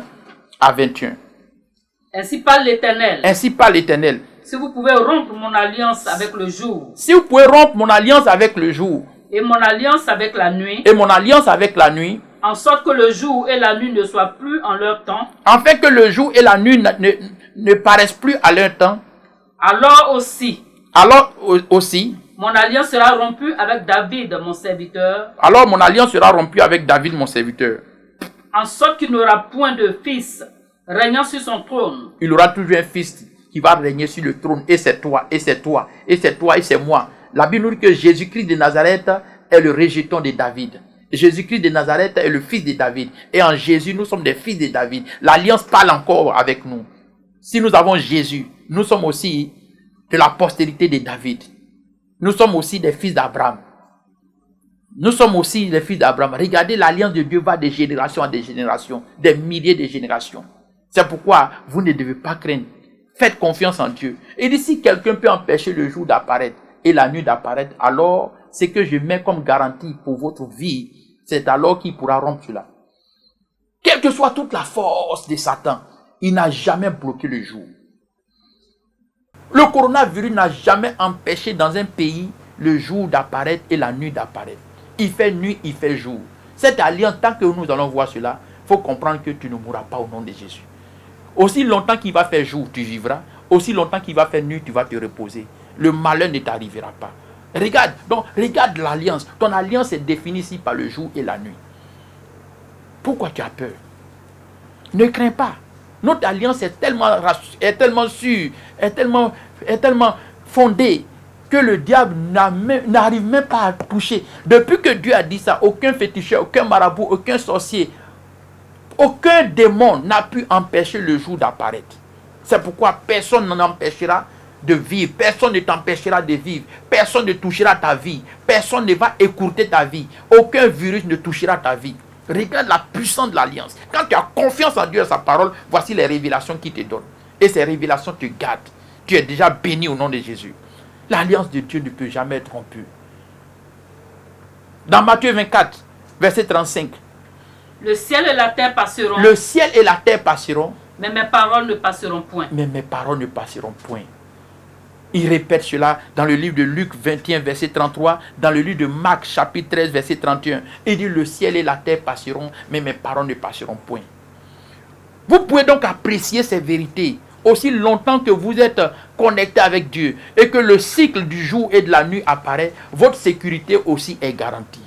à 21. Ainsi parle l'Éternel. Ainsi parle l'Éternel. Si vous pouvez rompre mon alliance avec le jour. Si vous pouvez rompre mon alliance avec le jour. Et mon alliance avec la nuit. Et mon alliance avec la nuit. En sorte que le jour et la nuit ne soient plus en leur temps. Afin que le jour et la nuit ne paraissent plus à leur temps. Alors aussi. Mon alliance sera rompue avec David, mon serviteur. Alors mon alliance sera rompue avec David, mon serviteur. En sorte qu'il n'aura point de fils régnant sur son trône. Il aura toujours un fils qui va régner sur le trône. Et c'est toi, et c'est toi, et c'est toi, et c'est moi. La Bible nous dit que Jésus-Christ de Nazareth est le rejeton de David. Jésus-Christ de Nazareth est le fils de David. Et en Jésus, nous sommes des fils de David. L'alliance parle encore avec nous. Si nous avons Jésus, nous sommes aussi de la postérité de David. Nous sommes aussi des fils d'Abraham. Nous sommes aussi les fils d'Abraham. Regardez, l'alliance de Dieu va de génération en génération, des milliers de générations. C'est pourquoi vous ne devez pas craindre. Faites confiance en Dieu. Et d'ici quelqu'un peut empêcher le jour d'apparaître et la nuit d'apparaître, alors ce que je mets comme garantie pour votre vie, c'est alors qu'il pourra rompre cela. Quelle que soit toute la force de Satan, il n'a jamais bloqué le jour. Le coronavirus n'a jamais empêché dans un pays le jour d'apparaître et la nuit d'apparaître. Il fait nuit, il fait jour. Cette alliance, tant que nous allons voir cela, il faut comprendre que tu ne mourras pas au nom de Jésus. Aussi longtemps qu'il va faire jour, tu vivras. Aussi longtemps qu'il va faire nuit, tu vas te reposer. Le malheur ne t'arrivera pas. Regarde l'alliance. Ton alliance est définie ici par le jour et la nuit. Pourquoi tu as peur? Ne crains pas. Notre alliance est tellement sûre, est tellement fondée que le diable n'arrive même pas à toucher. Depuis que Dieu a dit ça, aucun féticheur, aucun marabout, aucun sorcier, aucun démon n'a pu empêcher le jour d'apparaître. C'est pourquoi personne n'en empêchera de vivre. Personne ne t'empêchera de vivre. Personne ne touchera ta vie. Personne ne va écourter ta vie. Aucun virus ne touchera ta vie. Regarde la puissance de l'alliance. Quand tu as confiance en Dieu et sa parole, voici les révélations qu'il te donne. Et ces révélations te gardent. Tu es déjà béni au nom de Jésus. L'alliance de Dieu ne peut jamais être rompue. Dans Matthieu 24, verset 35. Le ciel et la terre passeront. Le ciel et la terre passeront. Mais mes paroles ne passeront point. Mais mes paroles ne passeront point. Il répète cela dans le livre de Luc 21, verset 33, dans le livre de Marc, chapitre 13, verset 31. Il dit, le ciel et la terre passeront, mais mes paroles ne passeront point. Vous pouvez donc apprécier ces vérités aussi longtemps que vous êtes connecté avec Dieu et que le cycle du jour et de la nuit apparaît, votre sécurité aussi est garantie.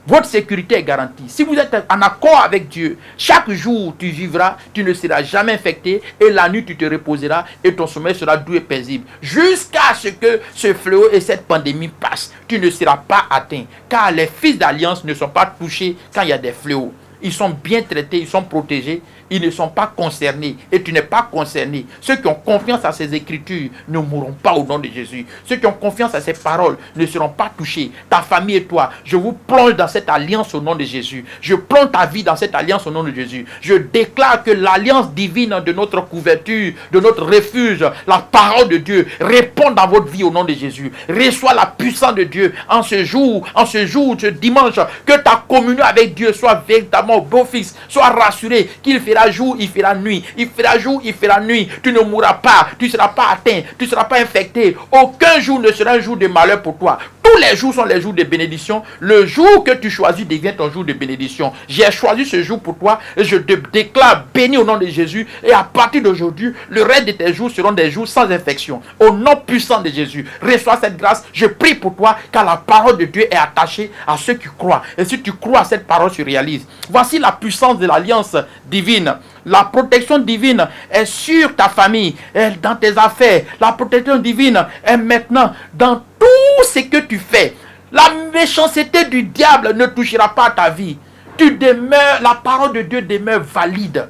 Votre sécurité est garantie. Si vous êtes en accord avec Dieu, chaque jour tu vivras, tu ne seras jamais infecté et la nuit tu te reposeras et ton sommeil sera doux et paisible. Jusqu'à ce que ce fléau et cette pandémie passent, tu ne seras pas atteint. Car les fils d'alliance ne sont pas touchés quand il y a des fléaux. Ils sont bien traités, ils sont protégés, ils ne sont pas concernés et tu n'es pas concerné. Ceux qui ont confiance à ces écritures ne mourront pas au nom de Jésus. Ceux qui ont confiance à ces paroles ne seront pas touchés. Ta famille et toi, je vous plonge dans cette alliance au nom de Jésus. Je plonge ta vie dans cette alliance au nom de Jésus. Je déclare que l'alliance divine de notre couverture, de notre refuge, la parole de Dieu répond dans votre vie au nom de Jésus. Reçois la puissance de Dieu en ce jour, ce dimanche, que ta communion avec Dieu soit véritablement au beau-fixe. Sois rassuré qu'il fera jour, il fera nuit. Il fera jour, il fera nuit. Tu ne mourras pas, tu ne seras pas atteint, tu ne seras pas infecté. Aucun jour ne sera un jour de malheur pour toi. Tous les jours sont les jours de bénédiction. Le jour que tu choisis devient ton jour de bénédiction. J'ai choisi ce jour pour toi et je te déclare béni au nom de Jésus. Et à partir d'aujourd'hui, le reste de tes jours seront des jours sans infection. Au nom puissant de Jésus, reçois cette grâce. Je prie pour toi car la parole de Dieu est attachée à ceux qui croient. Et si tu crois, cette parole se réalise. Voici la puissance de l'alliance divine. La protection divine est sur ta famille, est dans tes affaires. La protection divine est maintenant dans tout ce que tu fais. La méchanceté du diable ne touchera pas ta vie. Tu demeures, la parole de Dieu demeure valide.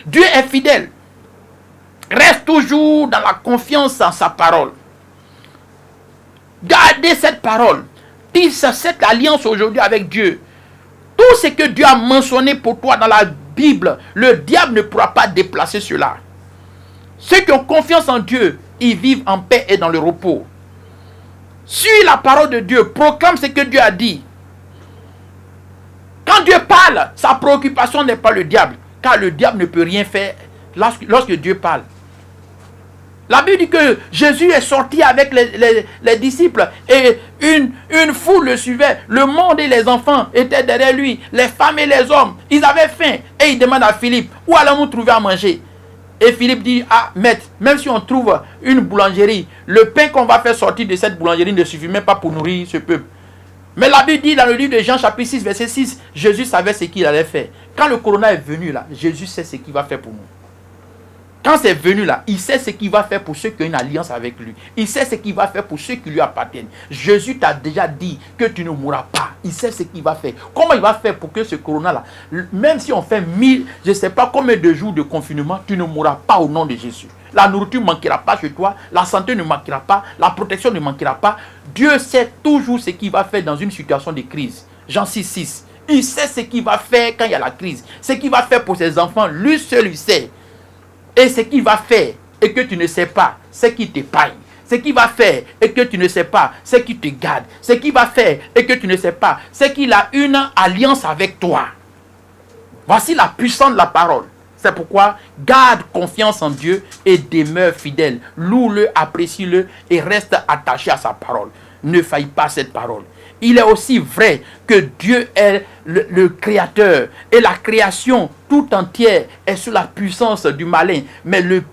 Dieu est fidèle. Reste toujours dans la confiance en sa parole. Gardez cette parole. Tisse cette alliance aujourd'hui avec Dieu. Tout ce que Dieu a mentionné pour toi dans la Bible, le diable ne pourra pas déplacer cela. Ceux qui ont confiance en Dieu, ils vivent en paix et dans le repos. Suis la parole de Dieu, proclame ce que Dieu a dit. Quand Dieu parle, sa préoccupation n'est pas le diable, car le diable ne peut rien faire lorsque Dieu parle. La Bible dit que Jésus est sorti avec les disciples et une foule le suivait. Le monde et les enfants étaient derrière lui. Les femmes et les hommes, ils avaient faim. Et ils demandent à Philippe, où allons-nous trouver à manger? Et Philippe dit, ah maître, même si on trouve une boulangerie, le pain qu'on va faire sortir de cette boulangerie ne suffit même pas pour nourrir ce peuple. Mais la Bible dit dans le livre de Jean chapitre 6 verset 6, Jésus savait ce qu'il allait faire. Quand le corona est venu là, Jésus sait ce qu'il va faire pour nous. Quand c'est venu là, il sait ce qu'il va faire pour ceux qui ont une alliance avec lui. Il sait ce qu'il va faire pour ceux qui lui appartiennent. Jésus t'a déjà dit que tu ne mourras pas. Il sait ce qu'il va faire. Comment il va faire pour que ce corona-là, même si on fait 1000, je ne sais pas combien de jours de confinement, tu ne mourras pas au nom de Jésus. La nourriture ne manquera pas chez toi, la santé ne manquera pas, la protection ne manquera pas. Dieu sait toujours ce qu'il va faire dans une situation de crise. Jean 6,6. Il sait ce qu'il va faire quand il y a la crise. Ce qu'il va faire pour ses enfants, lui seul il sait. Et ce qu'il va faire et que tu ne sais pas, c'est qu'il t'épargne. Ce qu'il va faire et que tu ne sais pas, c'est qu'il te garde. Ce qu'il va faire et que tu ne sais pas, c'est qu'il a une alliance avec toi. Voici la puissance de la parole. C'est pourquoi garde confiance en Dieu et demeure fidèle. Loue-le, apprécie-le et reste attaché à sa parole. Ne faille pas cette parole. Il est aussi vrai que Dieu est le créateur et la création tout entière est sous la puissance du malin. Mais le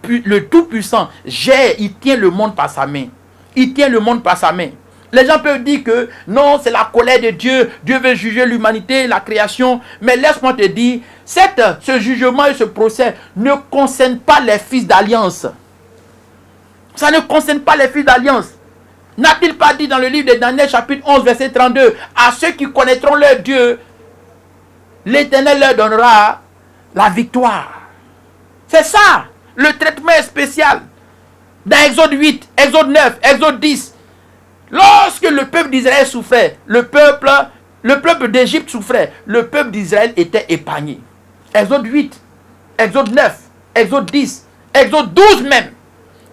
Tout-Puissant gère, il tient le monde par sa main. Il tient le monde par sa main. Les gens peuvent dire que non, c'est la colère de Dieu. Dieu veut juger l'humanité, la création. Mais laisse-moi te dire, ce jugement et ce procès ne concernent pas les fils d'alliance. Ça ne concerne pas les fils d'alliance. N'a-t-il pas dit dans le livre de Daniel chapitre 11 verset 32, à ceux qui connaîtront leur Dieu, l'Éternel leur donnera la victoire. C'est ça, le traitement est spécial. Dans Exode 8, Exode 9, Exode 10, lorsque le peuple d'Israël souffrait, le peuple d'Égypte souffrait, le peuple d'Israël était épargné. Exode 8, Exode 9, Exode 10, Exode 12 même.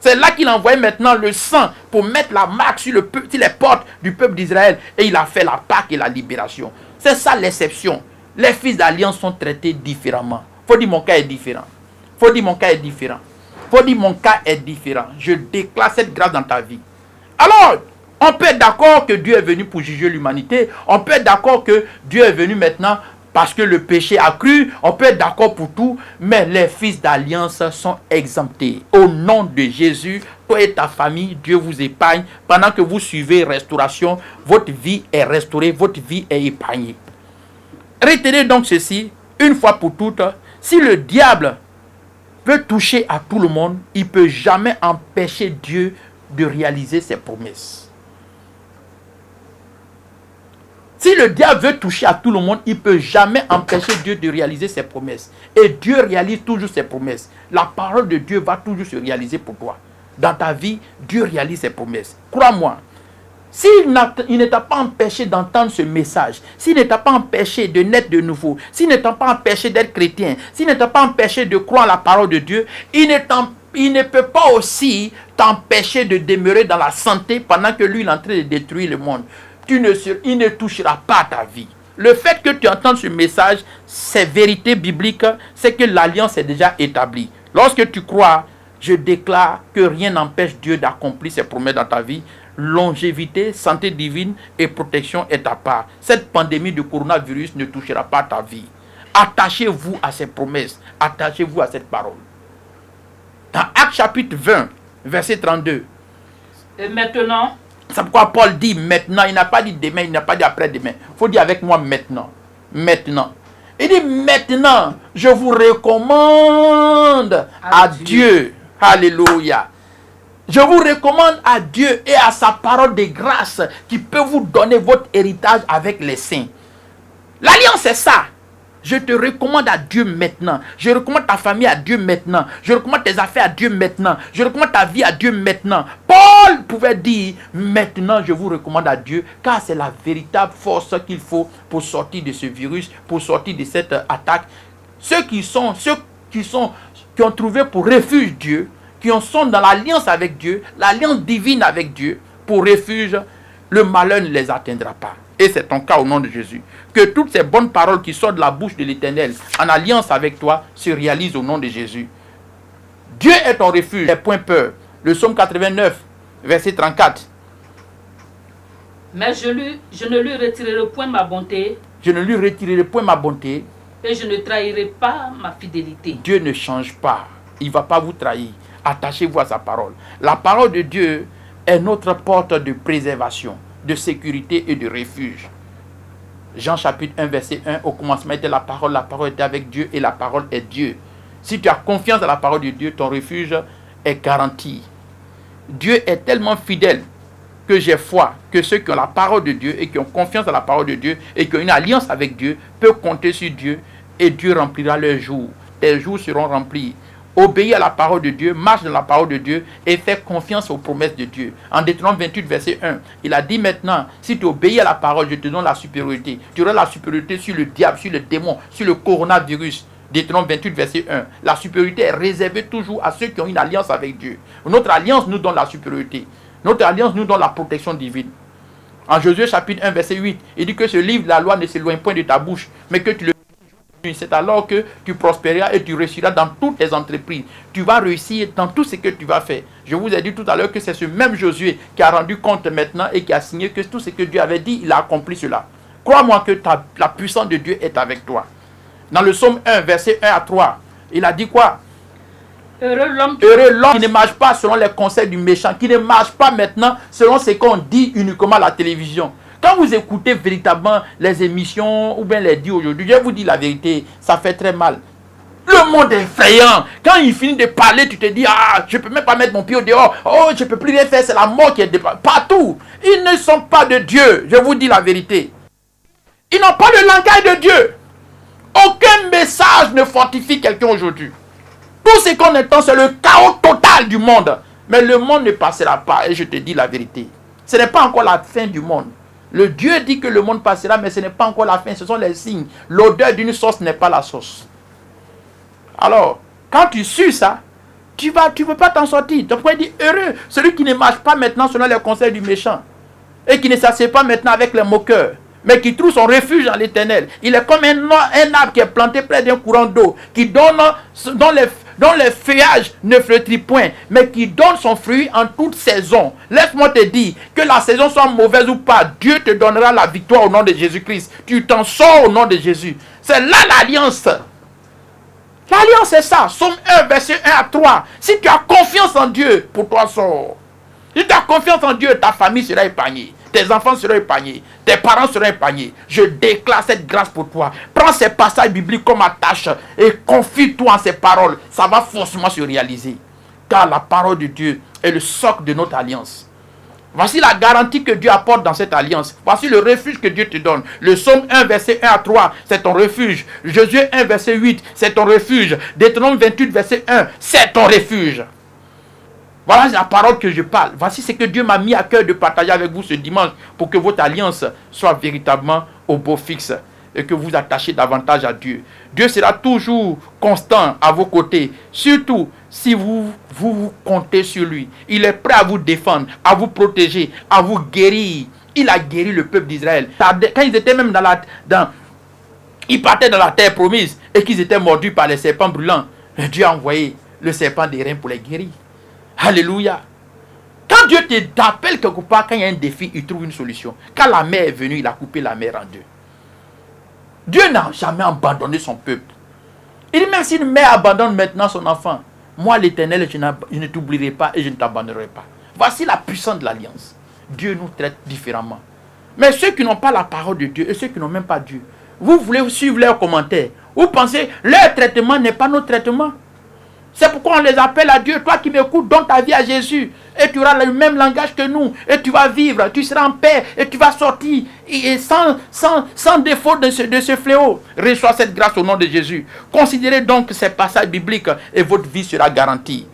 C'est là qu'il envoyait maintenant le sang pour mettre la marque sur les portes du peuple d'Israël. Et il a fait la Pâque et la libération. C'est ça l'exception. Les fils d'alliance sont traités différemment. Faut dire mon cas est différent. Faut dire mon cas est différent. Faut dire mon cas est différent. Je déclare cette grâce dans ta vie. Alors, on peut être d'accord que Dieu est venu pour juger l'humanité. On peut être d'accord que Dieu est venu maintenant parce que le péché a cru. On peut être d'accord pour tout. Mais les fils d'alliance sont exemptés. Au nom de Jésus, toi et ta famille, Dieu vous épargne. Pendant que vous suivez restauration, votre vie est restaurée. Votre vie est épargnée. Retenez donc ceci, une fois pour toutes. Si le diable veut toucher à tout le monde, il ne peut jamais empêcher Dieu de réaliser ses promesses. Si le diable veut toucher à tout le monde, il ne peut jamais empêcher Dieu de réaliser ses promesses. Et Dieu réalise toujours ses promesses. La parole de Dieu va toujours se réaliser pour toi. Dans ta vie, Dieu réalise ses promesses. Crois-moi. S'il ne t'a pas empêché d'entendre ce message, s'il ne t'a pas empêché de naître de nouveau, s'il ne t'a pas empêché d'être chrétien, s'il ne t'a pas empêché de croire la parole de Dieu, il ne peut pas aussi t'empêcher de demeurer dans la santé pendant que lui il est en train de détruire le monde. Il ne touchera pas à ta vie. Le fait que tu entends ce message, c'est vérité biblique, c'est que l'alliance est déjà établie. Lorsque tu crois, je déclare que rien n'empêche Dieu d'accomplir ses promesses dans ta vie. Longévité, santé divine et protection est ta part. Cette pandémie de coronavirus ne touchera pas ta vie. Attachez-vous à ces promesses. Attachez-vous à cette parole. Dans Actes chapitre 20, verset 32. Et maintenant, c'est pourquoi Paul dit maintenant. Il n'a pas dit demain, il n'a pas dit après-demain. Il faut dire avec moi maintenant. Maintenant. Il dit maintenant, je vous recommande à Dieu. Alléluia. Je vous recommande à Dieu et à sa parole de grâce qui peut vous donner votre héritage avec les saints. L'alliance, c'est ça. Je te recommande à Dieu maintenant. Je recommande ta famille à Dieu maintenant. Je recommande tes affaires à Dieu maintenant. Je recommande ta vie à Dieu maintenant. Paul pouvait dire, maintenant je vous recommande à Dieu, car c'est la véritable force qu'il faut pour sortir de ce virus, pour sortir de cette attaque. Ceux qui ont trouvé pour refuge Dieu, qui sont dans l'alliance avec Dieu, l'alliance divine avec Dieu, pour refuge, le malheur ne les atteindra pas. Et c'est ton cas au nom de Jésus. Que toutes ces bonnes paroles qui sortent de la bouche de l'Éternel, en alliance avec toi, se réalisent au nom de Jésus. Dieu est ton refuge, n'aie point peur. Le psaume 89, verset 34. Mais je ne lui retirerai point ma bonté. Je ne lui retirerai point ma bonté. Et je ne trahirai pas ma fidélité. Dieu ne change pas. Il ne va pas vous trahir. Attachez-vous à sa parole. La parole de Dieu est notre porte de préservation, de sécurité et de refuge. Jean chapitre 1 verset 1, au commencement était la parole était avec Dieu et la parole est Dieu. Si tu as confiance dans la parole de Dieu, ton refuge est garanti. Dieu est tellement fidèle que j'ai foi que ceux qui ont la parole de Dieu et qui ont confiance dans la parole de Dieu et qui ont une alliance avec Dieu peuvent compter sur Dieu et Dieu remplira leurs jours. Tes jours seront remplis. Obéis à la parole de Dieu, marche dans la parole de Dieu et fais confiance aux promesses de Dieu. En Deutéronome 28, verset 1, il a dit maintenant, si tu obéis à la parole, je te donne la supériorité. Tu auras la supériorité sur le diable, sur le démon, sur le coronavirus. Deutéronome 28, verset 1. La supériorité est réservée toujours à ceux qui ont une alliance avec Dieu. Notre alliance nous donne la supériorité. Notre alliance nous donne la protection divine. En Josué chapitre 1, verset 8, il dit que ce livre de la loi ne s'éloigne point de ta bouche, mais que tu le... C'est alors que tu prospéreras et tu réussiras dans toutes tes entreprises. Tu vas réussir dans tout ce que tu vas faire. Je vous ai dit tout à l'heure que c'est ce même Josué qui a rendu compte maintenant et qui a signé que tout ce que Dieu avait dit, il a accompli cela. Crois-moi que la puissance de Dieu est avec toi. Dans le psaume 1, verset 1 à 3, il a dit quoi? Heureux l'homme qui ne marche pas selon les conseils du méchant, qui ne marche pas maintenant selon ce qu'on dit uniquement à la télévision. Quand vous écoutez véritablement les émissions ou bien les dits aujourd'hui, je vous dis la vérité, ça fait très mal. Le monde est effrayant. Quand il finit de parler, tu te dis, ah, je ne peux même pas mettre mon pied au dehors. Oh, je ne peux plus rien faire, c'est la mort qui est partout. Ils ne sont pas de Dieu, je vous dis la vérité. Ils n'ont pas le langage de Dieu. Aucun message ne fortifie quelqu'un aujourd'hui. Tout ce qu'on entend, c'est le chaos total du monde. Mais le monde ne passera pas, et je te dis la vérité. Ce n'est pas encore la fin du monde. Le Dieu dit que le monde passera, mais ce n'est pas encore la fin. Ce sont les signes. L'odeur d'une sauce n'est pas la sauce. Alors, quand tu sues ça, tu ne peux pas t'en sortir. Tu pourrais dire, heureux, celui qui ne marche pas maintenant selon les conseils du méchant, et qui ne s'assied pas maintenant avec les moqueurs, mais qui trouve son refuge dans l'Éternel. Il est comme un arbre qui est planté près d'un courant d'eau, qui donne, dont les feuillages ne flétrit point, mais qui donne son fruit en toute saison. Laisse-moi te dire, que la saison soit mauvaise ou pas, Dieu te donnera la victoire au nom de Jésus-Christ. Tu t'en sors au nom de Jésus. C'est là l'alliance. L'alliance, c'est ça. Psaume 1, verset 1 à 3. Si tu as confiance en Dieu, pour toi sort. Si tu as confiance en Dieu, ta famille sera épargnée. Tes enfants seront épargnés. Tes parents seront épargnés. Je déclare cette grâce pour toi. Prends ces passages bibliques comme attache et confie-toi en ces paroles. Ça va forcément se réaliser. Car la parole de Dieu est le socle de notre alliance. Voici la garantie que Dieu apporte dans cette alliance. Voici le refuge que Dieu te donne. Le psaume 1, verset 1 à 3, c'est ton refuge. Josué 1, verset 8, c'est ton refuge. Deutéronome 28, verset 1, c'est ton refuge. Voilà la parole que je parle. Voici ce que Dieu m'a mis à cœur de partager avec vous ce dimanche pour que votre alliance soit véritablement au beau fixe et que vous attachiez davantage à Dieu. Dieu sera toujours constant à vos côtés, surtout si vous comptez sur lui. Il est prêt à vous défendre, à vous protéger, à vous guérir. Il a guéri le peuple d'Israël. Quand ils étaient même ils partaient dans la terre promise et qu'ils étaient mordus par les serpents brûlants, Dieu a envoyé le serpent des reins pour les guérir. Alléluia. Quand Dieu t'appelle quelque part, quand il y a un défi, il trouve une solution. Quand la mer est venue, il a coupé la mer en deux. Dieu n'a jamais abandonné son peuple. Il dit même si une mère abandonne maintenant son enfant, moi l'Éternel, je ne t'oublierai pas et je ne t'abandonnerai pas. Voici la puissance de l'alliance. Dieu nous traite différemment. Mais ceux qui n'ont pas la parole de Dieu et ceux qui n'ont même pas Dieu, vous voulez suivre leurs commentaires. Vous pensez leur traitement n'est pas notre traitement. C'est pourquoi on les appelle à Dieu. Toi qui m'écoutes, donne ta vie à Jésus. Et tu auras le même langage que nous. Et tu vas vivre. Tu seras en paix. Et tu vas sortir et sans défaut de ce fléau. Reçois cette grâce au nom de Jésus. Considérez donc ces passages bibliques et votre vie sera garantie.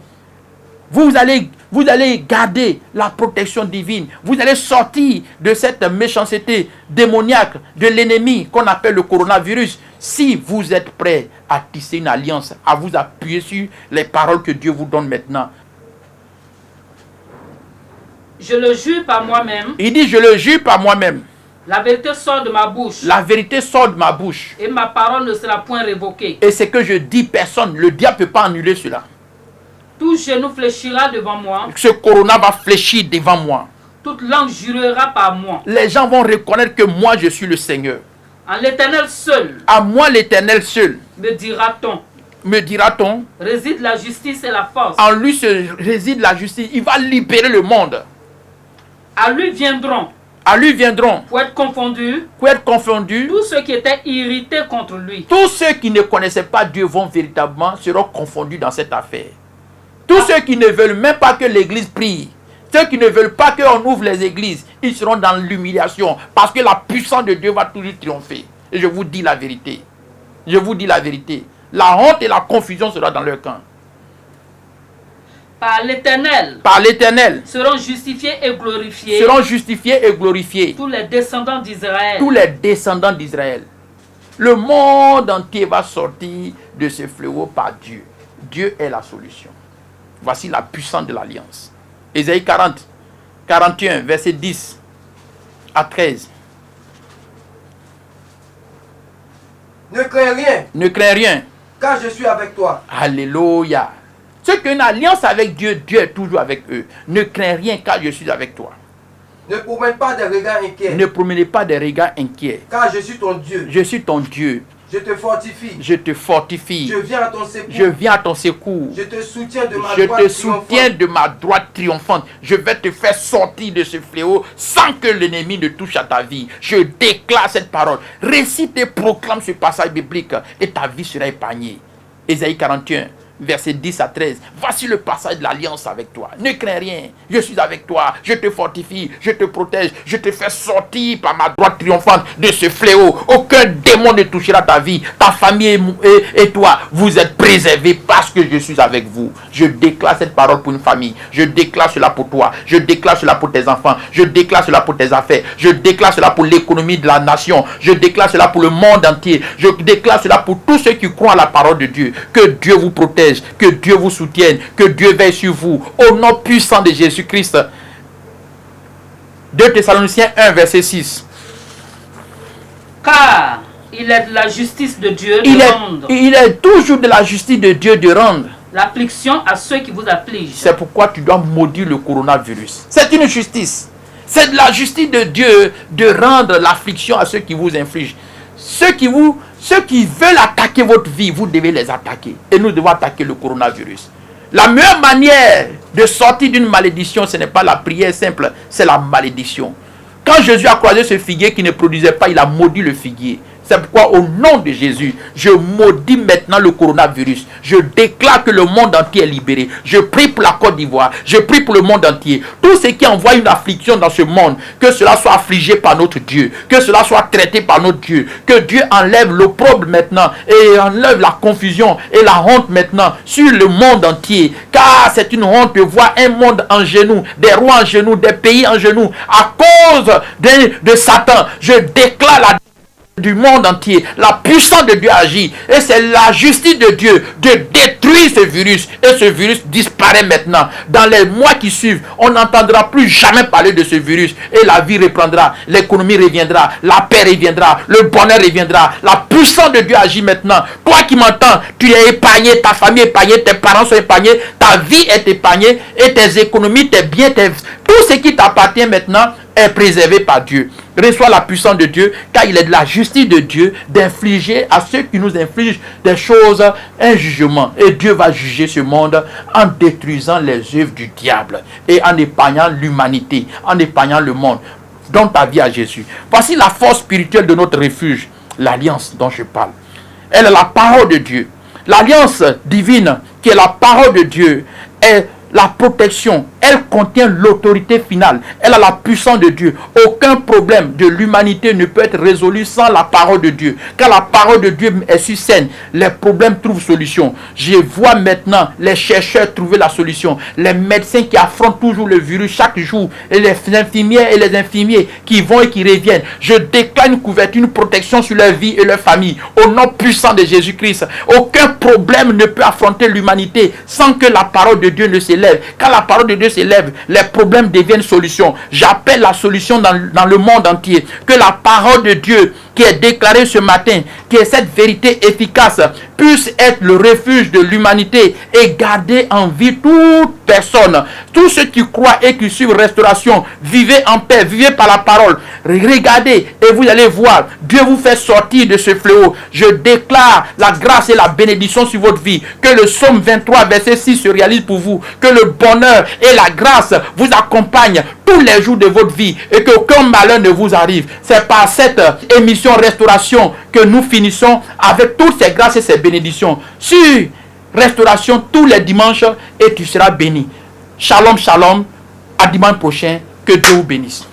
Vous allez garder la protection divine. Vous allez sortir de cette méchanceté démoniaque de l'ennemi qu'on appelle le coronavirus. Si vous êtes prêts à tisser une alliance, à vous appuyer sur les paroles que Dieu vous donne maintenant. Je le jure par moi-même. Il dit, je le jure par moi-même. La vérité sort de ma bouche. La vérité sort de ma bouche. Et ma parole ne sera point révoquée. Et ce que je dis, personne, le diable ne peut pas annuler cela. Tout genou fléchira devant moi. Ce corona va fléchir devant moi. Toute langue jurera par moi. Les gens vont reconnaître que moi, je suis le Seigneur. En l'Éternel seul. À moi, l'Éternel seul. Me dira-t-on. Me dira-t-on. Réside la justice et la force. En lui réside la justice. Il va libérer le monde. À lui viendront. À lui viendront, pour être confondus, tous ceux qui étaient irrités contre lui. tous ceux qui ne connaissaient pas Dieu vont véritablement seront confondus dans cette affaire. Tous ceux qui ne veulent même pas que l'église prie, ceux qui ne veulent pas qu'on ouvre les églises, ils seront dans l'humiliation parce que la puissance de Dieu va toujours triompher. Et je vous dis la vérité. Je vous dis la vérité. La honte et la confusion sera dans leur camp. Par l'Éternel, seront justifiés et glorifiés, tous les descendants d'Israël. Le monde entier va sortir de ce fléau par Dieu. Dieu est la solution. Voici la puissance de l'alliance. Ésaïe 41, verset 10 à 13. Ne crains rien. Ne crains rien. Car je suis avec toi. Alléluia. Ceux qui ont une alliance avec Dieu, Dieu est toujours avec eux. Ne crains rien car je suis avec toi. Ne promène pas des regards inquiets. Ne promenez pas des regards inquiets. Car je suis ton Dieu. Je suis ton Dieu. Je te fortifie. Je te fortifie. Je viens à ton secours. Je viens à ton secours. Je te soutiens de ma Je droite te soutiens de ma droite triomphante. Je vais te faire sortir de ce fléau sans que l'ennemi ne touche à ta vie. Je déclare cette parole. Récite et proclame ce passage biblique et ta vie sera épargnée. Ésaïe 41. Verset 10 à 13. Voici le passage de l'alliance avec toi. Ne crains rien. Je suis avec toi. Je te fortifie. Je te protège. Je te fais sortir par ma droite triomphante de ce fléau. Aucun démon ne touchera ta vie. Ta famille et toi, vous êtes préservés parce que je suis avec vous. Je déclare cette parole pour une famille. Je déclare cela pour toi. Je déclare cela pour tes enfants. Je déclare cela pour tes affaires. Je déclare cela pour l'économie de la nation. Je déclare cela pour le monde entier. Je déclare cela pour tous ceux qui croient à la parole de Dieu. Que Dieu vous protège. Que Dieu vous soutienne, que Dieu veille sur vous, au nom puissant de Jésus-Christ. 2 Thessaloniciens 1, verset 6. Car il est de la justice de Dieu rendre. Il est toujours de la justice de Dieu de rendre l'affliction à ceux qui vous affligent. C'est pourquoi tu dois maudire le coronavirus. C'est une justice. C'est de la justice de Dieu de rendre l'affliction à ceux qui vous infligent. Ceux qui veulent attaquer votre vie, vous devez les attaquer. Et nous devons attaquer le coronavirus. La meilleure manière de sortir d'une malédiction, ce n'est pas la prière simple, c'est la malédiction. Quand Jésus a croisé ce figuier qui ne produisait pas, il a maudit le figuier. C'est pourquoi au nom de Jésus, je maudis maintenant le coronavirus. Je déclare que le monde entier est libéré. Je prie pour la Côte d'Ivoire. Je prie pour le monde entier. Tout ce qui envoie une affliction dans ce monde, que cela soit affligé par notre Dieu. Que cela soit traité par notre Dieu. Que Dieu enlève l'opprobre maintenant et enlève la confusion et la honte maintenant sur le monde entier. Car c'est une honte de voir un monde en genoux, des rois en genoux, des pays en genoux à cause de Satan. Je déclare la du monde entier, la puissance de Dieu agit et c'est la justice de Dieu de détruire ce virus et ce virus disparaît maintenant. Dans les mois qui suivent, on n'entendra plus jamais parler de ce virus et la vie reprendra, l'économie reviendra, la paix reviendra, le bonheur reviendra. La puissance de Dieu agit maintenant. Toi qui m'entends, tu es épargné, ta famille est épargnée, tes parents sont épargnés, ta vie est épargnée et tes économies, tes biens, tout ce qui t'appartient maintenant est préservé par Dieu. Reçois la puissance de Dieu, car il est de la justice de Dieu d'infliger à ceux qui nous infligent des choses un jugement. Et Dieu va juger ce monde en détruisant les œuvres du diable et en épargnant l'humanité, en épargnant le monde. Donne ta vie à Jésus. Voici la force spirituelle de notre refuge, l'alliance dont je parle. Elle est la parole de Dieu. L'alliance divine, qui est la parole de Dieu, est la protection. Elle contient l'autorité finale. Elle a la puissance de Dieu. Aucun problème de l'humanité ne peut être résolu sans la parole de Dieu. Car la parole de Dieu est sur scène. Les problèmes trouvent solution. Je vois maintenant les chercheurs trouver la solution. Les médecins qui affrontent toujours le virus chaque jour. Et les infirmières et les infirmiers qui vont et qui reviennent. Je déclare une couverture, une protection sur leur vie et leur famille. Au nom puissant de Jésus-Christ. Aucun problème ne peut affronter l'humanité sans que la parole de Dieu ne s'élève. Quand la parole de Dieu s'élève, les problèmes deviennent solutions. J'appelle la solution dans le monde entier. Que la parole de Dieu qui est déclarée ce matin, qui est cette vérité efficace, puisse être le refuge de l'humanité et garder en vie toute personne. Tous ceux qui croient et qui suivent Restauration, vivez en paix, vivez par la parole. Regardez et vous allez voir, Dieu vous fait sortir de ce fléau. Je déclare la grâce et la bénédiction sur votre vie. Que le psaume 23, verset 6 se réalise pour vous. Que le bonheur et la grâce vous accompagnent. tous les jours de votre vie et qu'aucun malheur ne vous arrive. C'est par cette émission Restauration que nous finissons avec toutes ces grâces et ces bénédictions. Sur Restauration tous les dimanches et tu seras béni. Shalom, shalom. À dimanche prochain. Que Dieu vous bénisse.